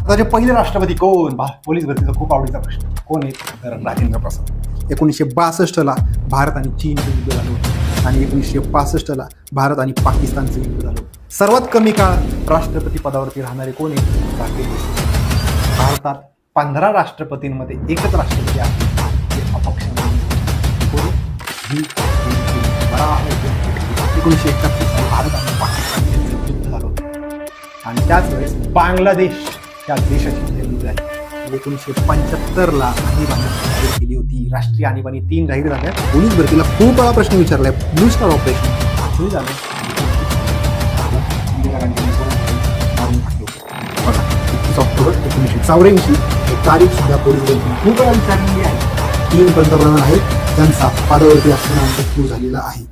भारताचे पहिले राष्ट्रपती कोण? पोलीस भरतीचा खूप आवडीचा प्रश्न. कोण आहे? तर राजेंद्र प्रसाद. 1962ला भारत आणि चीनचं युद्ध झालं होतं आणि 1965ला भारत आणि पाकिस्तानचं युद्ध झालं होतं. सर्वात कमी काळ राष्ट्रपती पदावरती राहणारे कोण आहे? राकेश देशमुख. भारतात 15 राष्ट्रपतींमध्ये एकच राष्ट्रपती आहे ते अपक्ष कोण? 1971 भारत आणि पाकिस्तान यांचं युद्ध झालं होतं आणि त्याच वेळेस बांगलादेश या देशाची निर्मिती झाली. 1975ला आणीबाणी जाहीर केली होती. राष्ट्रीय आणीबाणी 3 जाहीर झाल्या. पोलीस भरतीला खूप वेळा प्रश्न विचारलाय. ब्लू स्टार ऑपरेशन सुरू झालं. इंदिरा गांधींनी मारून टाकलं होतं. बघा 31 ऑक्टोबर 1984 ही तारीख सुद्धा पोलीस भरती खूप वेळा विचारलेली आहे. 3 पंतप्रधान आहेत त्यांचा पदावरती असताना मृत्यू झालेला आहे.